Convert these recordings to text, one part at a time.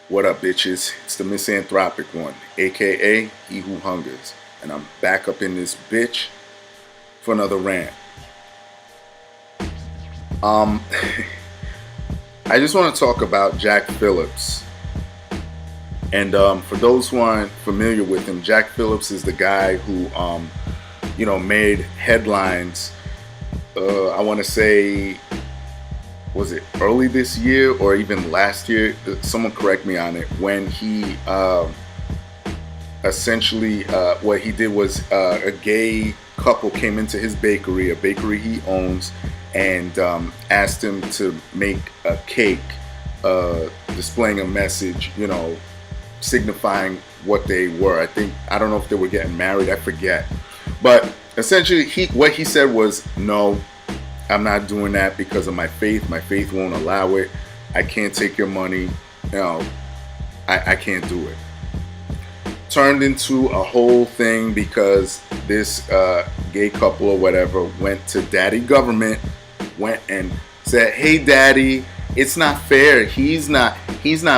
What up, bitches? It's the misanthropic one, aka He Who Hungers, and I'm back up in this bitch for another rant. I just want to talk about Jack Phillips. And for those who aren't familiar with him, Jack Phillips is the guy who, made headlines. I want to say, was it early this year or even last year? Someone correct me on it. When he essentially, what he did was a gay couple came into his bakery, a bakery he owns, and asked him to make a cake displaying a message, signifying what they were. I don't know if they were getting married, I forget. But essentially, what he said was, no, I'm not doing that because of my faith. My faith won't allow it. I can't take your money. I can't do it. Turned into a whole thing because this gay couple or whatever went to daddy government, went and said, hey daddy, it's not fair. He's not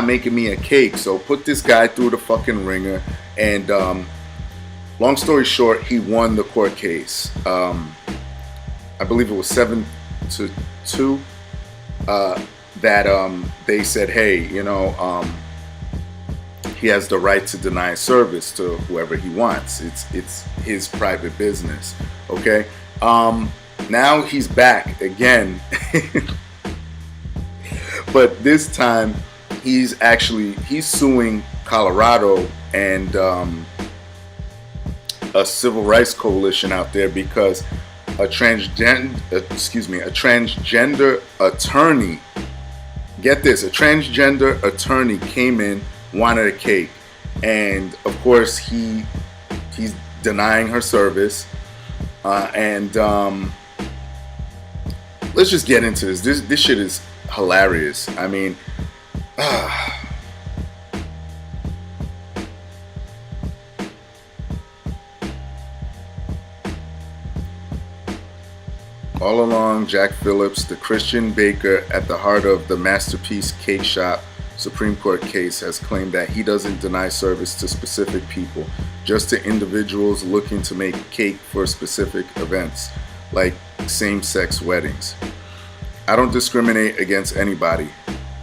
making me a cake. So put this guy through the fucking ringer. And long story short, he won the court case. I believe it was 7-2 that they said, hey, he has the right to deny service to whoever he wants. It's his private business. Okay. Now he's back again. But this time he's suing Colorado and a civil rights coalition out there because a transgender attorney, get this, a transgender attorney came in, wanted a cake, and of course he's denying her service, and let's just get into this. This shit is hilarious. I mean, all along, Jack Phillips, the Christian baker at the heart of the Masterpiece Cakeshop Supreme Court case, has claimed that he doesn't deny service to specific people, just to individuals looking to make cake for specific events, like same-sex weddings. I don't discriminate against anybody.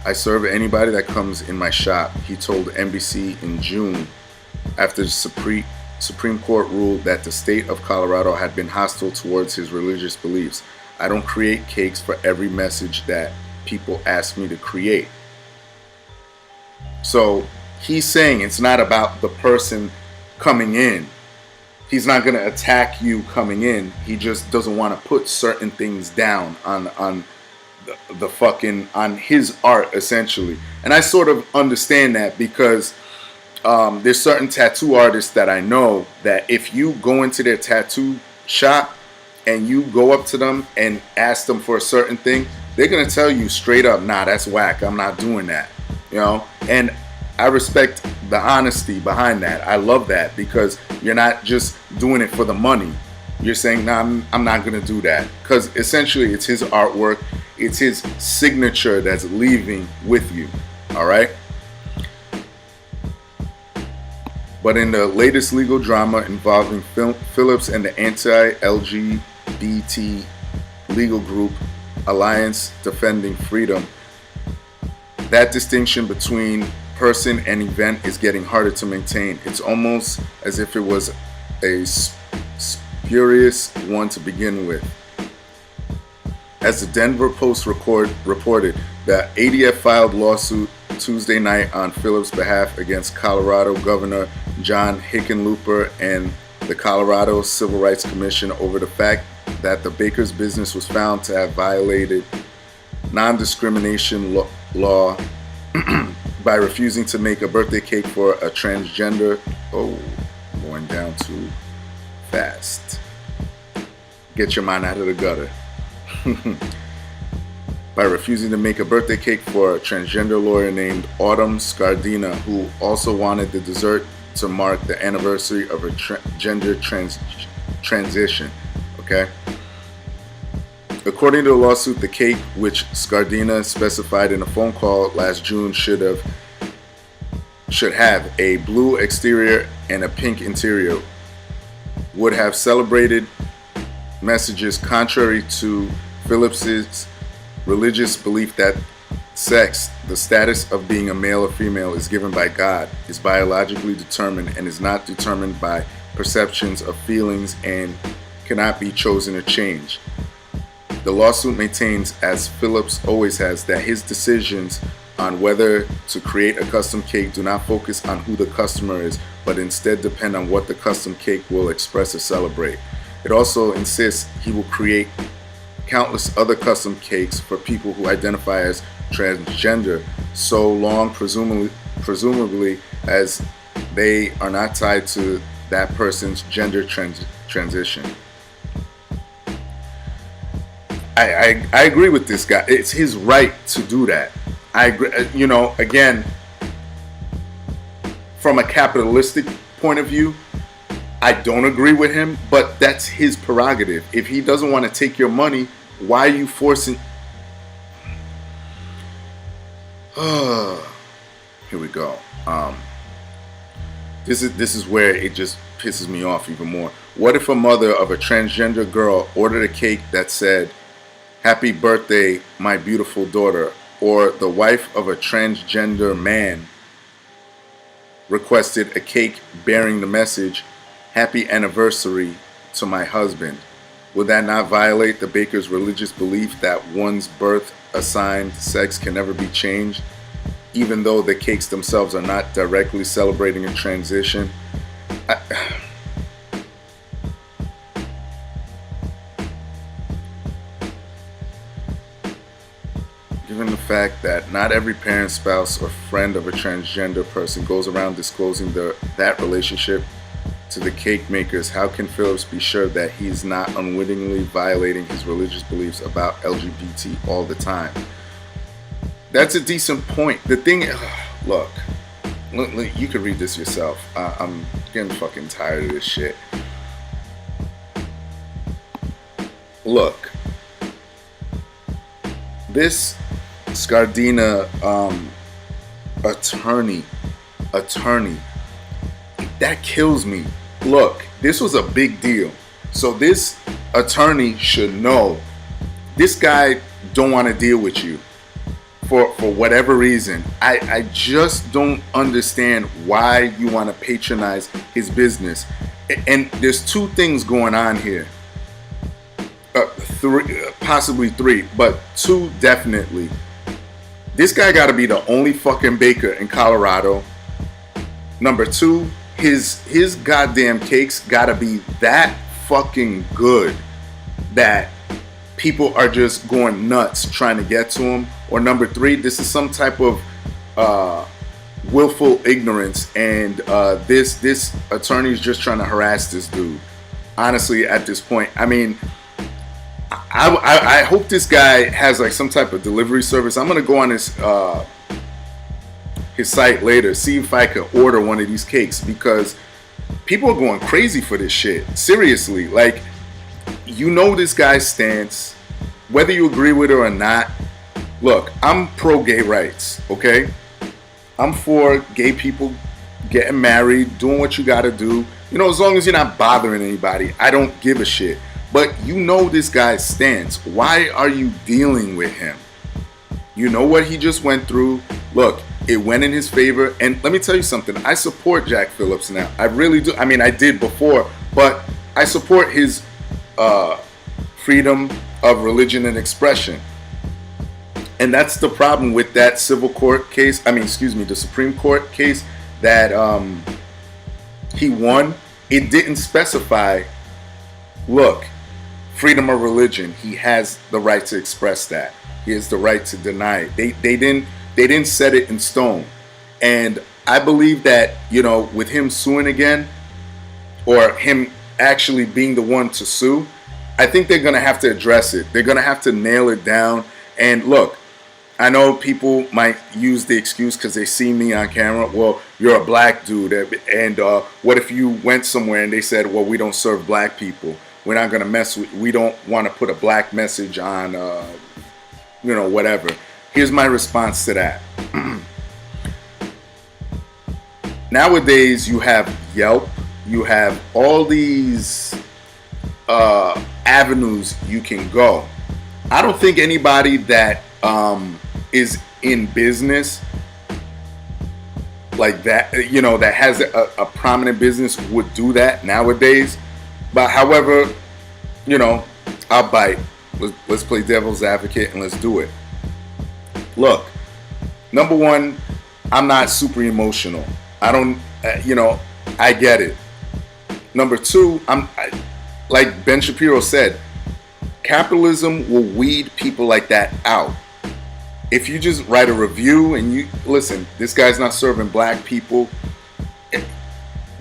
I serve anybody that comes in my shop, he told NBC in June, after the Supreme Court ruled that the state of Colorado had been hostile towards his religious beliefs. I don't create cakes for every message that people ask me to create. So he's saying it's not about the person coming in. He's not going to attack you coming in. He just doesn't want to put certain things down on the fucking, on his art, essentially. And I sort of understand that because there's certain tattoo artists that I know that if you go into their tattoo shop and you go up to them and ask them for a certain thing, they're going to tell you straight up, nah, that's whack. I'm not doing that. And I respect the honesty behind that. I love that because you're not just doing it for the money. You're saying, nah, I'm not going to do that, because essentially it's his artwork. It's his signature that's leaving with you. All right. But in the latest legal drama involving Phillips and the anti-LGBT legal group Alliance Defending Freedom, that distinction between person and event is getting harder to maintain. It's almost as if it was a spurious one to begin with. As the Denver Post reported, the ADF filed lawsuit Tuesday night on Phillips' behalf against Colorado Governor John Hickenlooper and the Colorado Civil Rights Commission over the fact that the baker's business was found to have violated non-discrimination law by refusing to make a birthday cake for a transgender Oh, going down too fast. Get your mind out of the gutter. By refusing to make a birthday cake for a transgender lawyer named Autuma Scardina, who also wanted the dessert to mark the anniversary of her gender transition. Okay? According to the lawsuit, the cake, which Scardina specified in a phone call last June, should have a blue exterior and a pink interior, would have celebrated messages contrary to Phillips's religious belief that sex, the status of being a male or female, is given by God, is biologically determined, and is not determined by perceptions of feelings and cannot be chosen or changed. The lawsuit maintains, as Phillips always has, that his decisions on whether to create a custom cake do not focus on who the customer is, but instead depend on what the custom cake will express or celebrate. It also insists he will create countless other custom cakes for people who identify as transgender, so long presumably as they are not tied to that person's gender transition. I agree with this guy. It's his right to do that. I agree. You know, again, from a capitalistic point of view, I don't agree with him, but that's his prerogative. If he doesn't want to take your money, why are you forcing? Here we go. This is where it just pisses me off even more. What if a mother of a transgender girl ordered a cake that said, "Happy birthday, my beautiful daughter," or the wife of a transgender man requested a cake bearing the message, "Happy anniversary to my husband"? Would that not violate the baker's religious belief that one's birth-assigned sex can never be changed, even though the cakes themselves are not directly celebrating a transition? Given the fact that not every parent, spouse, or friend of a transgender person goes around disclosing that relationship to the cake makers, how can Phillips be sure that he's not unwittingly violating his religious beliefs about LGBT all the time? That's a decent point. The thing, look, you can read this yourself. I'm getting fucking tired of this shit. Look, this Scardina attorney, that kills me. Look, this was a big deal. So this attorney should know this guy don't want to deal with you for whatever reason. I just don't understand why you want to patronize his business. And there's two things going on here. Possibly three, but two definitely. This guy got to be the only fucking baker in Colorado. Number two, his goddamn cakes got to be that fucking good that people are just going nuts trying to get to him. Or number three, this is some type of willful ignorance, and this attorney is just trying to harass this dude. Honestly, at this point, I mean, I hope this guy has like some type of delivery service. I'm gonna go on his site later, see if I can order one of these cakes, because people are going crazy for this shit. Seriously, like, you know this guy's stance, whether you agree with it or not. Look, I'm pro gay rights, okay? I'm for gay people getting married, doing what you gotta do. You know, as long as you're not bothering anybody, I don't give a shit. But you know this guy's stance. Why are you dealing with him? You know what he just went through. Look, it went in his favor. And let me tell you something. I support Jack Phillips now. I really do. I mean, I did before, but I support his freedom of religion and expression. And that's the problem with that civil court case. I mean, excuse me, the Supreme Court case that he won. It didn't specify, look, freedom of religion. He has the right to express that. He has the right to deny it. They didn't set it in stone. And I believe that, you know, with him suing again, or him actually being the one to sue, I think they're going to have to address it. They're going to have to nail it down. And look, I know people might use the excuse because they see me on camera. Well, you're a black dude. And what if you went somewhere and they said, well, we don't serve black people. We're not going to mess with, we don't want to put a black message on, you know, whatever. Here's my response to that. Nowadays, you have Yelp. You have all these avenues you can go. I don't think anybody that is in business like that, you know, that has a prominent business would do that nowadays. But however, you know, I'll bite. Let's play devil's advocate and let's do it. Look, number one, I'm not super emotional. I don't, you know, I get it. Number two, like Ben Shapiro said, capitalism will weed people like that out. If you just write a review and you listen, this guy's not serving black people.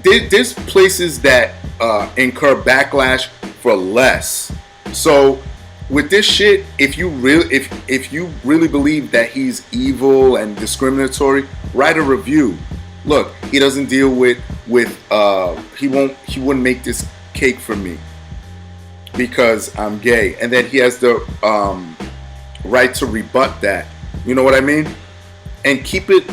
There's places that incur backlash for less. So with this shit, if you really believe that he's evil and discriminatory, write a review. Look, he doesn't deal with he wouldn't make this cake for me because I'm gay, and then he has the right to rebut that. You know what I mean? And keep it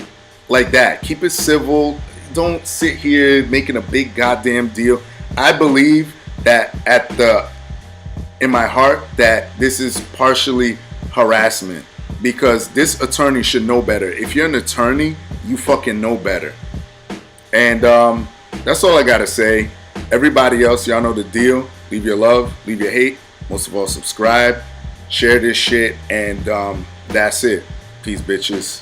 like that. Keep it civil. Don't sit here making a big goddamn deal. I believe that in my heart that this is partially harassment, because this attorney should know better. If you're an attorney, you fucking know better. And that's all I gotta say. Everybody else, y'all know the deal. Leave your love, leave your hate. Most of all, subscribe, share this shit, and that's it. Peace, bitches.